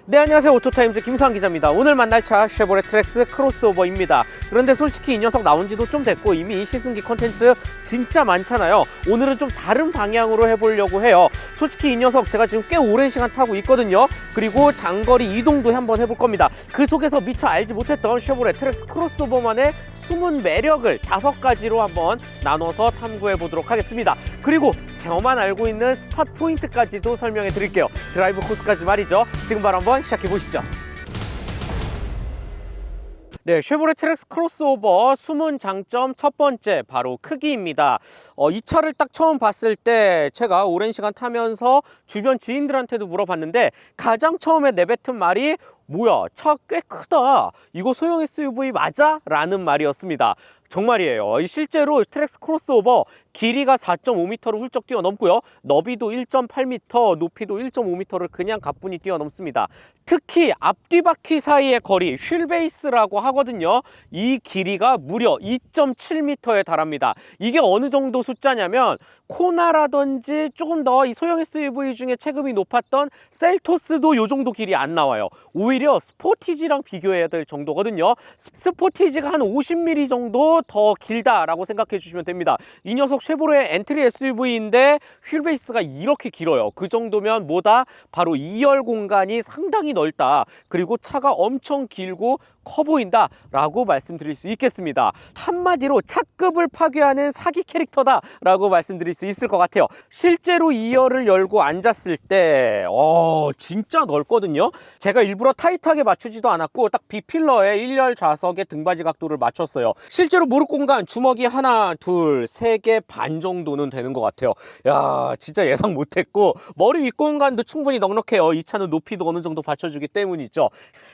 네, 안녕하세요. 오토타임즈 김수환 기자입니다. 오늘 만날 차 쉐보레 트랙스 크로스오버입니다. 그런데 솔직히 이 녀석 나온 지도 좀 됐고 이미 시승기 콘텐츠 진짜 많잖아요. 오늘은 좀 다른 방향으로 해보려고 해요. 솔직히 이 녀석 제가 지금 꽤 오랜 시간 타고 있거든요. 그리고 장거리 이동도 한번 해볼 겁니다. 그 속에서 미처 알지 못했던 쉐보레 트랙스 크로스오버만의 숨은 매력을 5가지로 한번 나눠서 탐구해 보도록 하겠습니다. 그리고 저만 알고 있는 스팟 포인트까지도 설명해 드릴게요. 드라이브 코스까지 말이죠. 지금 바로 한번 시작해 보시죠. 네, 쉐보레 트랙스 크로스오버 숨은 장점 첫 번째 바로 크기입니다. 이 차를 딱 처음 봤을 때 제가 오랜 시간 타면서 주변 지인들한테도 물어봤는데 가장 처음에 내뱉은 말이 뭐야, 차 꽤 크다. 이거 소형 SUV 맞아? 라는 말이었습니다. 정말이에요. 실제로 트랙스 크로스오버 길이가 4.5m를 훌쩍 뛰어넘고요. 너비도 1.8m, 높이도 1.5m를 그냥 가뿐히 뛰어넘습니다. 특히 앞뒤 바퀴 사이의 거리, 휠베이스라고 하거든요. 이 길이가 무려 2.7m에 달합니다. 이게 어느 정도 숫자냐면 코나라든지 조금 더 이 소형 SUV 중에 체급이 높았던 셀토스도 이 정도 길이 안 나와요. 오히려 스포티지랑 비교해야 될 정도거든요. 스포티지가 한 50mm 정도 더 길다라고 생각해 주시면 됩니다. 이 녀석 쉐보레 엔트리 SUV인데 휠베이스가 이렇게 길어요. 그 정도면 뭐다? 바로 2열 공간이 상당히 넓다. 그리고 차가 엄청 길고 커 보인다 라고 말씀드릴 수 있겠습니다. 한마디로 차급을 파괴하는 사기 캐릭터다 라고 말씀드릴 수 있을 것 같아요. 실제로 2열을 열고 앉았을 때 진짜 넓거든요. 제가 일부러 타이트하게 맞추지도 않았고 딱 B필러에 1열 좌석의 등받이 각도를 맞췄어요. 실제로 무릎 공간 주먹이 하나, 둘, 3개 반 정도는 되는 것 같아요. 야, 진짜 예상 못했고 머리 윗 공간도 충분히 넉넉해요. 이 차는 높이도 어느 정도 받쳐주기 때문이죠.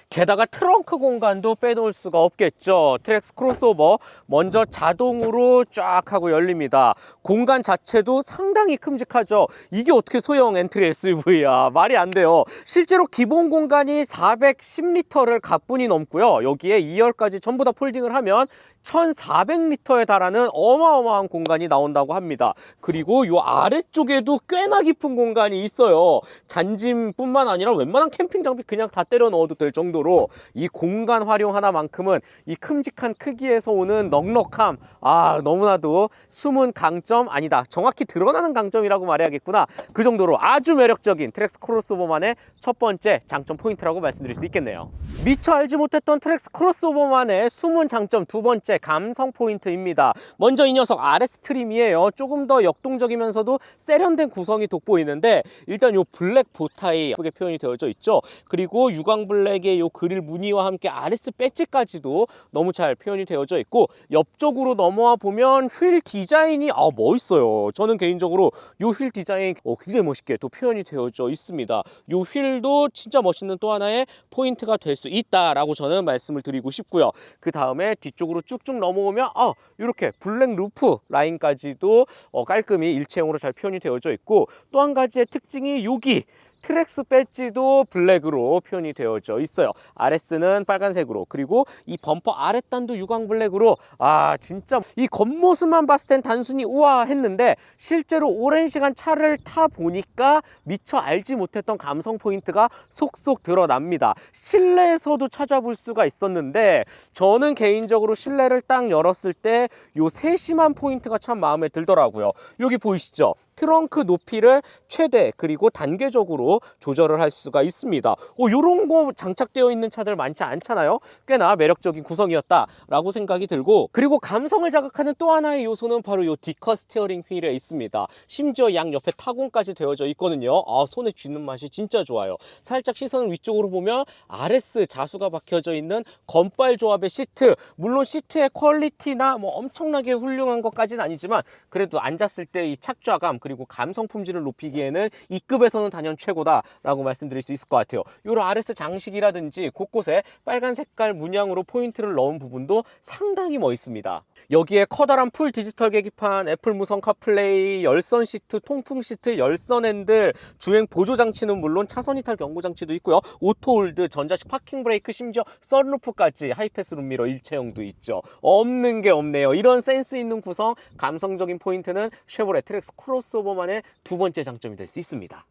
게다가 트렁크 공간도 빼놓을 수가 없겠죠. 트랙스 크로스오버 먼저 자동으로 쫙 하고 열립니다. 공간 자체도 상당히 큼직하죠. 이게 어떻게 소형 엔트리 SUV야, 말이 안 돼요. 실제로 기본 공간이 410리터를 가뿐히 넘고요. 여기에 2열까지 전부 다 폴딩을 하면 1400리터에 달하는 어마어마한 공간이 나온다고 합니다. 그리고 이 아래쪽에도 꽤나 깊은 공간이 있어요. 잔짐뿐만 아니라 웬만한 캠핑 장비 그냥 다 때려 넣어도 될 정도로 이 공간 활용 하나만큼은 이 큼직한 크기에서 오는 넉넉함, 너무나도 숨은 강점, 아니다, 정확히 드러나는 강점이라고 말해야겠구나. 그 정도로 아주 매력적인 트랙스 크로스오버만의 첫 번째 장점 포인트라고 말씀드릴 수 있겠네요. 미처 알지 못했던 트랙스 크로스오버만의 숨은 장점 두 번째, 감성 포인트입니다. 먼저 이 녀석 RS 트림이에요. 조금 더 역동적이면서도 세련된 구성이 돋보이는데 일단 요 블랙 보타이 예쁘게 표현이 되어져 있죠. 그리고 유광 블랙의 요 그릴 무늬와 함께 RS 배지까지도 너무 잘 표현이 되어져 있고, 옆쪽으로 넘어와 보면 휠 디자인이 멋있어요. 저는 개인적으로 요 휠 디자인 굉장히 멋있게 또 표현이 되어져 있습니다. 요 휠도 진짜 멋있는 또 하나의 포인트가 될 수 있다라고 저는 말씀을 드리고 싶고요. 그 다음에 뒤쪽으로 쭉쭉 넘어오면 이렇게 블랙 루프 라인까지도 깔끔히 일체형으로 잘 표현이 되어져 있고, 또 한 가지의 특징이 여기 트랙스 배지도 블랙으로 표현이 되어져 있어요. RS는 빨간색으로, 그리고 이 범퍼 아랫단도 유광 블랙으로. 진짜 이 겉모습만 봤을 땐 단순히 우와 했는데 실제로 오랜 시간 차를 타 보니까 미처 알지 못했던 감성 포인트가 속속 드러납니다. 실내에서도 찾아볼 수가 있었는데 저는 개인적으로 실내를 딱 열었을 때 요 세심한 포인트가 참 마음에 들더라고요. 여기 보이시죠? 트렁크 높이를 최대 그리고 단계적으로 조절을 할 수가 있습니다. 요런 거 장착되어 있는 차들 많지 않잖아요. 꽤나 매력적인 구성이었다라고 생각이 들고, 그리고 감성을 자극하는 또 하나의 요소는 바로 요 디커 스티어링 휠에 있습니다. 심지어 양 옆에 타공까지 되어져 있거든요. 손에 쥐는 맛이 진짜 좋아요. 살짝 시선을 위쪽으로 보면 RS 자수가 박혀져 있는 건빨 조합의 시트, 물론 시트의 퀄리티나 뭐 엄청나게 훌륭한 것까지는 아니지만 그래도 앉았을 때 이 착좌감 그리고 감성 품질을 높이기에는 이 급에서는 단연 최고다라고 말씀드릴 수 있을 것 같아요. 이런 RS 장식이라든지 곳곳에 빨간 색깔 문양으로 포인트를 넣은 부분도 상당히 멋있습니다. 여기에 커다란 풀 디지털 계기판, 애플 무선 카플레이, 열선 시트, 통풍 시트, 열선 핸들, 주행 보조 장치는 물론 차선 이탈 경고 장치도 있고요. 오토 홀드, 전자식 파킹 브레이크, 심지어 썬루프까지 하이패스 룸미러 일체형도 있죠. 없는 게 없네요. 이런 센스 있는 구성, 감성적인 포인트는 쉐보레 트랙스 크로스오버만의 두 번째 장점이 될 수 있습니다.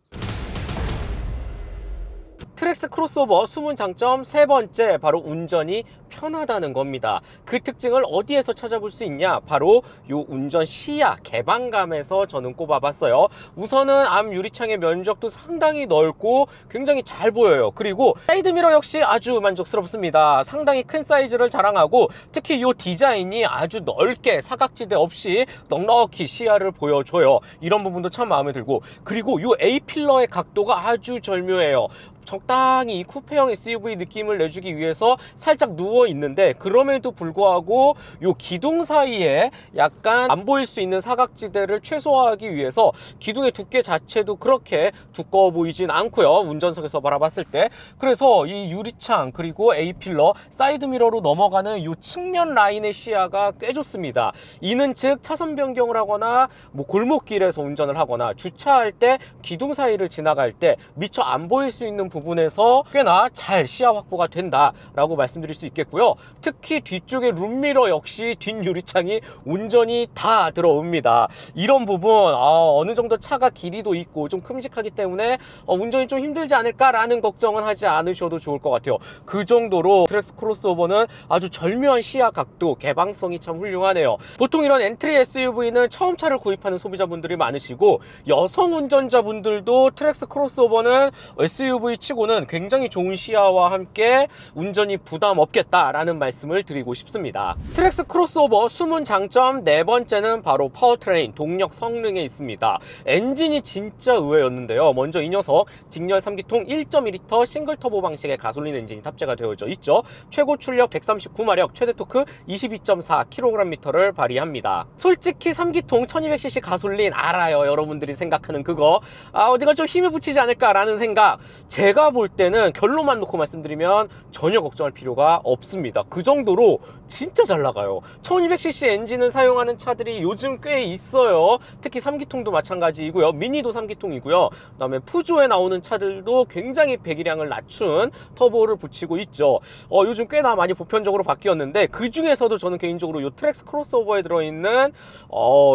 트랙스 크로스오버 숨은 장점 세 번째, 바로 운전이 편하다는 겁니다. 그 특징을 어디에서 찾아볼 수 있냐? 바로 요 운전 시야, 개방감에서 저는 꼽아봤어요. 우선은 앞 유리창의 면적도 상당히 넓고 굉장히 잘 보여요. 그리고 사이드미러 역시 아주 만족스럽습니다. 상당히 큰 사이즈를 자랑하고, 특히 요 디자인이 아주 넓게 사각지대 없이 넉넉히 시야를 보여줘요. 이런 부분도 참 마음에 들고, 그리고 요 A필러의 각도가 아주 절묘해요. 적당히 이 쿠페형 SUV 느낌을 내주기 위해서 살짝 누워 있는데, 그럼에도 불구하고 요 기둥 사이에 약간 안 보일 수 있는 사각지대를 최소화하기 위해서 기둥의 두께 자체도 그렇게 두꺼워 보이진 않고요, 운전석에서 바라봤을 때. 그래서 이 유리창 그리고 A필러, 사이드미러로 넘어가는 요 측면 라인의 시야가 꽤 좋습니다. 이는 즉 차선 변경을 하거나 뭐 골목길에서 운전을 하거나 주차할 때 기둥 사이를 지나갈 때 미처 안 보일 수 있는 부분에서 꽤나 잘 시야 확보가 된다라고 말씀드릴 수 있겠고요. 특히 뒤쪽의 룸미러 역시 뒷유리창이 온전히 다 들어옵니다. 이런 부분 어느 정도 차가 길이도 있고 좀 큼직하기 때문에 운전이 좀 힘들지 않을까라는 걱정은 하지 않으셔도 좋을 것 같아요. 그 정도로 트랙스 크로스오버는 아주 절묘한 시야 각도, 개방성이 참 훌륭하네요. 보통 이런 엔트리 SUV는 처음 차를 구입하는 소비자분들이 많으시고, 여성 운전자분들도 트랙스 크로스오버는 SUV 치고는 굉장히 좋은 시야와 함께 운전이 부담 없겠다라는 말씀을 드리고 싶습니다. 트랙스 크로스오버 숨은 장점 네 번째는 바로 파워트레인, 동력 성능에 있습니다. 엔진이 진짜 의외였는데요. 먼저 이 녀석 직렬 3기통 1.2L 싱글 터보 방식의 가솔린 엔진이 탑재가 되어져 있죠. 최고 출력 139마력, 최대 토크 22.4kgm를 발휘합니다. 솔직히 3기통 1200cc 가솔린 알아요. 여러분들이 생각하는 그거 어디가 좀 힘을 붙이지 않을까라는 생각, 제가 볼 때는 결론만 놓고 말씀드리면 전혀 걱정할 필요가 없습니다. 그 정도로 진짜 잘 나가요. 1200cc 엔진을 사용하는 차들이 요즘 꽤 있어요. 특히 3기통도 마찬가지이고요. 미니도 3기통이고요. 그 다음에 푸조에 나오는 차들도 굉장히 배기량을 낮춘 터보를 붙이고 있죠. 요즘 꽤나 많이 보편적으로 바뀌었는데, 그 중에서도 저는 개인적으로 이 트랙스 크로스오버에 들어있는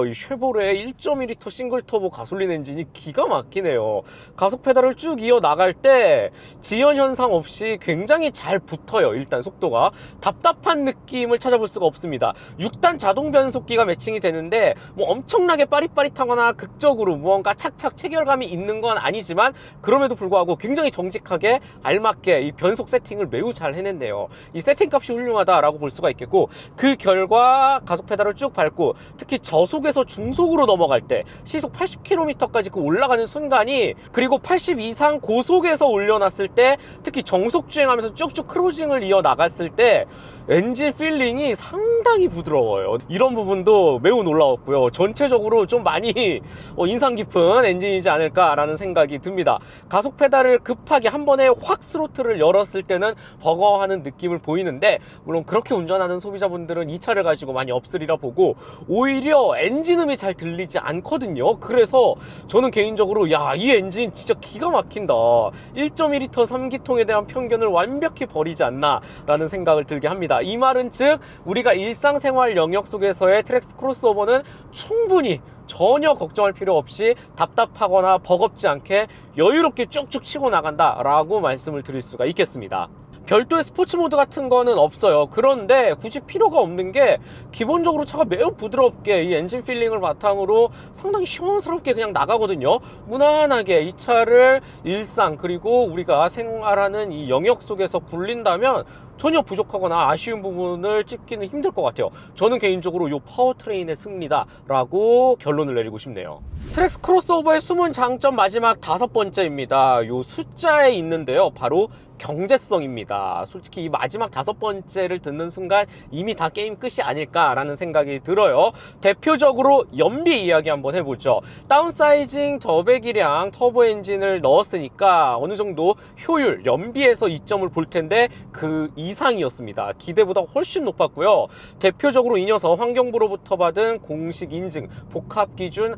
이 쉐보레의 1.2L 싱글 터보 가솔린 엔진이 기가 막히네요. 가속 페달을 쭉 이어 나갈 때 지연 현상 없이 굉장히 잘 붙어요. 일단 속도가 답답한 느낌을 찾아볼 수가 없습니다. 6단 자동 변속기가 매칭이 되는데 뭐 엄청나게 빠릿빠릿하거나 극적으로 무언가 착착 체결감이 있는 건 아니지만, 그럼에도 불구하고 굉장히 정직하게 알맞게 이 변속 세팅을 매우 잘 해냈네요. 이 세팅 값이 훌륭하다라고 볼 수가 있겠고, 그 결과 가속 페달을 쭉 밟고 특히 저속에서 중속으로 넘어갈 때 시속 80km까지 그 올라가는 순간이, 그리고 80 이상 고속에서 올려놨을 때, 특히 정속 주행하면서 쭉쭉 크루징을 이어 나갔을 때 엔진 필링이 상당히 부드러워요. 이런 부분도 매우 놀라웠고요. 전체적으로 좀 많이 인상 깊은 엔진이지 않을까라는 생각이 듭니다. 가속 페달을 급하게 한 번에 확 스로틀을 열었을 때는 버거워하는 느낌을 보이는데, 물론 그렇게 운전하는 소비자분들은 이 차를 가지고 많이 없으리라 보고, 오히려 엔진음이 잘 들리지 않거든요. 그래서 저는 개인적으로 이 엔진 진짜 기가 막힌다, 1.1L 3기통에 대한 편견을 완벽히 버리지 않나 라는 생각을 들게 합니다. 이 말은 즉 우리가 일상생활 영역 속에서의 트랙스 크로스오버는 충분히 전혀 걱정할 필요 없이 답답하거나 버겁지 않게 여유롭게 쭉쭉 치고 나간다 라고 말씀을 드릴 수가 있겠습니다. 별도의 스포츠 모드 같은 거는 없어요. 그런데 굳이 필요가 없는 게, 기본적으로 차가 매우 부드럽게 이 엔진 필링을 바탕으로 상당히 시원스럽게 그냥 나가거든요. 무난하게 이 차를 일상 그리고 우리가 생활하는 이 영역 속에서 굴린다면 전혀 부족하거나 아쉬운 부분을 찝기는 힘들 것 같아요. 저는 개인적으로 이 파워트레인의 승리다 라고 결론을 내리고 싶네요. 트랙스 크로스오버의 숨은 장점 마지막 다섯 번째입니다. 이 숫자에 있는데요, 바로 경제성입니다. 솔직히 이 마지막 다섯 번째를 듣는 순간 이미 다 게임 끝이 아닐까라는 생각이 들어요. 대표적으로 연비 이야기 한번 해보죠. 다운사이징 저배기량 터보 엔진을 넣었으니까 어느 정도 효율, 연비에서 이점을 볼 텐데 그 이상이었습니다. 기대보다 훨씬 높았고요. 대표적으로 이 녀석 환경부로부터 받은 공식 인증 복합 기준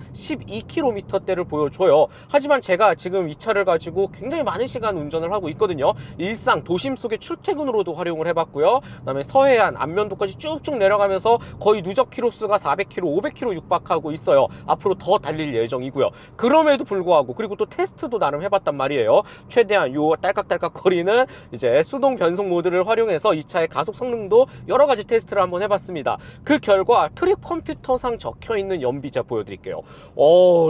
72km대를 보여줘요. 하지만 제가 지금 이 차를 가지고 굉장히 많은 시간 운전을 하고 있거든요. 일상 도심 속의 출퇴근으로도 활용을 해봤고요. 그다음에 서해안 안면도까지 쭉쭉 내려가면서 거의 누적 키로수가 400km, 500km 육박하고 있어요. 앞으로 더 달릴 예정이고요. 그럼에도 불구하고, 그리고 또 테스트도 나름 해봤단 말이에요. 최대한 요 딸깍딸깍 거리는 이제 수동 변속 모드를 활용해서 이 차의 가속 성능도 여러 가지 테스트를 한번 해봤습니다. 그 결과 트립 컴퓨터상 적혀있는 연비자 보여드릴게요.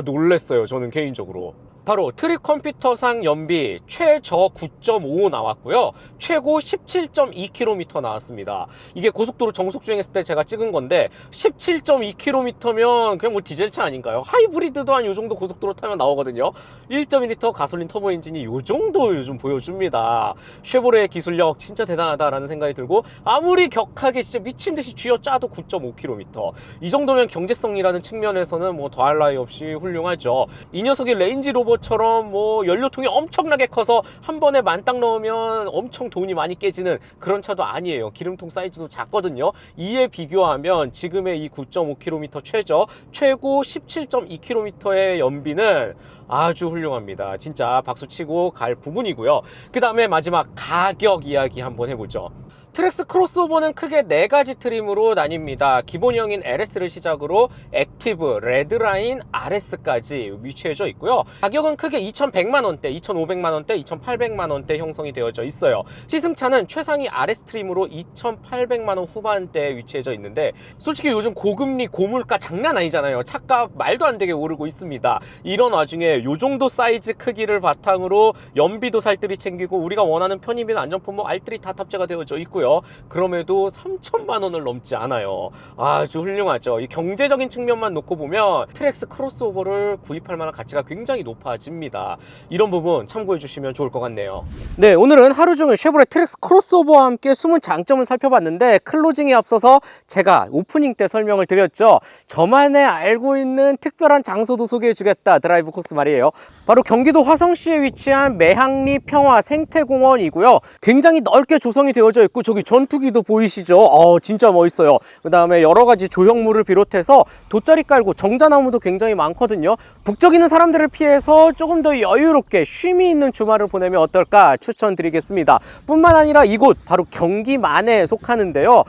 놀랬어요, 저는 개인적으로. 바로 트립 컴퓨터상 연비 최저 9.5 나왔고요. 최고 17.2km 나왔습니다. 이게 고속도로 정속 주행했을 때 제가 찍은 건데 17.2km면 그냥 뭐 디젤차 아닌가요? 하이브리드도 한 요 정도 고속도로 타면 나오거든요. 1.2L 가솔린 터보 엔진이 요 정도 요즘 보여줍니다. 쉐보레의 기술력 진짜 대단하다라는 생각이 들고, 아무리 격하게 진짜 미친듯이 쥐어짜도 9.5km. 이 정도면 경제성이라는 측면에서는 뭐 더할 나위 없이 훌륭하죠. 이 녀석이 레인지 로버처럼 뭐 연료통이 엄청나게 커서 한 번에 만땅 넣으면 엄청 돈이 많이 깨지는 그런 차도 아니에요. 기름통 사이즈도 작거든요. 이에 비교하면 지금의 이 9.5km 최고 17.2km의 연비는 아주 훌륭합니다. 진짜 박수치고 갈 부분이고요. 그 다음에 마지막 가격 이야기 한번 해보죠. 트랙스 크로스오버는 크게 4가지 트림으로 나뉩니다. 기본형인 LS를 시작으로 액티브, 레드라인, RS까지 위치해져 있고요. 가격은 크게 2,100만원대, 2,500만원대, 2,800만원대 형성이 되어져 있어요. 시승차는 최상위 RS 트림으로 2,800만원 후반대에 위치해져 있는데, 솔직히 요즘 고금리, 고물가 장난 아니잖아요. 차값 말도 안 되게 오르고 있습니다. 이런 와중에 요 정도 사이즈 크기를 바탕으로 연비도 살뜰히 챙기고 우리가 원하는 편의비나 안전품, 뭐 알뜰히 다 탑재가 되어져 있고요. 그럼에도 3천만원을 넘지 않아요. 아주 훌륭하죠. 이 경제적인 측면만 놓고 보면 트랙스 크로스오버를 구입할 만한 가치가 굉장히 높아집니다. 이런 부분 참고해 주시면 좋을 것 같네요. 네, 오늘은 하루 종일 쉐보레 트랙스 크로스오버와 함께 숨은 장점을 살펴봤는데, 클로징에 앞서서 제가 오프닝 때 설명을 드렸죠. 저만의 알고 있는 특별한 장소도 소개해 주겠다, 드라이브 코스 말이에요. 바로 경기도 화성시에 위치한 매항리 평화 생태공원이고요. 굉장히 넓게 조성이 되어져 있고, 저기 전투기도 보이시죠? 진짜 멋있어요. 그 다음에 여러 가지 조형물을 비롯해서 돗자리 깔고 정자나무도 굉장히 많거든요. 북적이는 사람들을 피해서 조금 더 여유롭게 쉼이 있는 주말을 보내면 어떨까 추천드리겠습니다. 뿐만 아니라 이곳 바로 경기만에 속하는데요.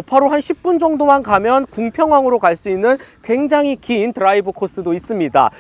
바로 한 10분 정도만 가면 궁평항으로 갈 수 있는 굉장히 긴 드라이브 코스도 있습니다.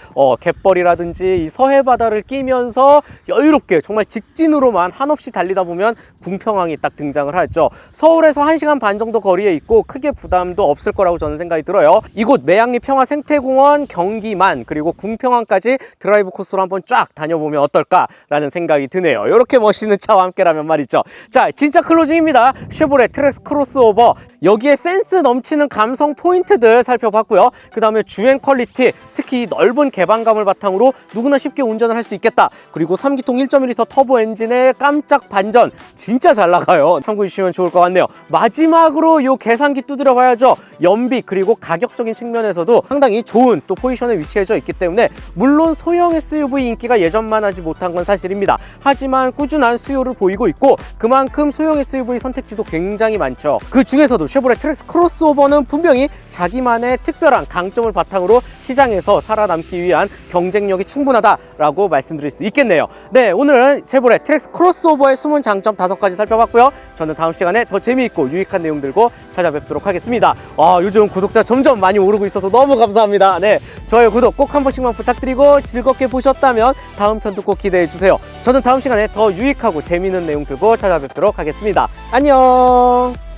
갯벌이라든지 이 서해바다를 끼면서 여유롭게 정말 직진으로만 한없이 달리다 보면 궁평항이 딱 등장을 하죠. 서울에서 1시간 반 정도 거리에 있고 크게 부담도 없을 거라고 저는 생각이 들어요. 이곳 매항리 평화 생태공원, 경기만, 그리고 궁평항까지 드라이브 코스로 한번 쫙 다녀보면 어떨까라는 생각이 드네요. 이렇게 멋있는 차와 함께라면 말이죠. 자, 진짜 클로징입니다. 쉐보레 트랙스 크로스오버, 여기에 센스 넘치는 감성 포인트들 살펴봤고요. 그 다음에 주행 퀄리티, 특히 넓은 개방감을 바탕으로 누구나 쉽게 운전을 할 수 있겠다. 그리고 3기통 1.1L 터보 엔진의 깜짝 반전 진짜 잘 나가요. 참고해 주시면 좋을 것 같네요. 마지막으로 요 계산기 두드려 봐야죠. 연비 그리고 가격적인 측면에서도 상당히 좋은 또 포지션에 위치해져 있기 때문에, 물론 소형 SUV 인기가 예전만 하지 못한 건 사실입니다. 하지만 꾸준한 수요를 보이고 있고, 그만큼 소형 SUV 선택지도 굉장히 많죠. 그 중에서도 쉐보레 트랙스 크로스오버는 분명히 자기만의 특별한 강점을 바탕으로 시장에서 살아남기 위한 경쟁력이 충분하다라고 말씀드릴 수 있겠네요. 네, 오늘은 쉐보레 트랙스 크로스오버의 숨은 장점 5가지 살펴봤고요. 저는 다음 시간에 더 재미있고 유익한 내용 들고 찾아뵙도록 하겠습니다. 요즘 구독자 점점 많이 오르고 있어서 너무 감사합니다. 네, 좋아요, 구독 꼭 한 번씩만 부탁드리고, 즐겁게 보셨다면 다음 편도 꼭 기대해 주세요. 저는 다음 시간에 더 유익하고 재미있는 내용 들고 찾아뵙도록 하겠습니다. 안녕.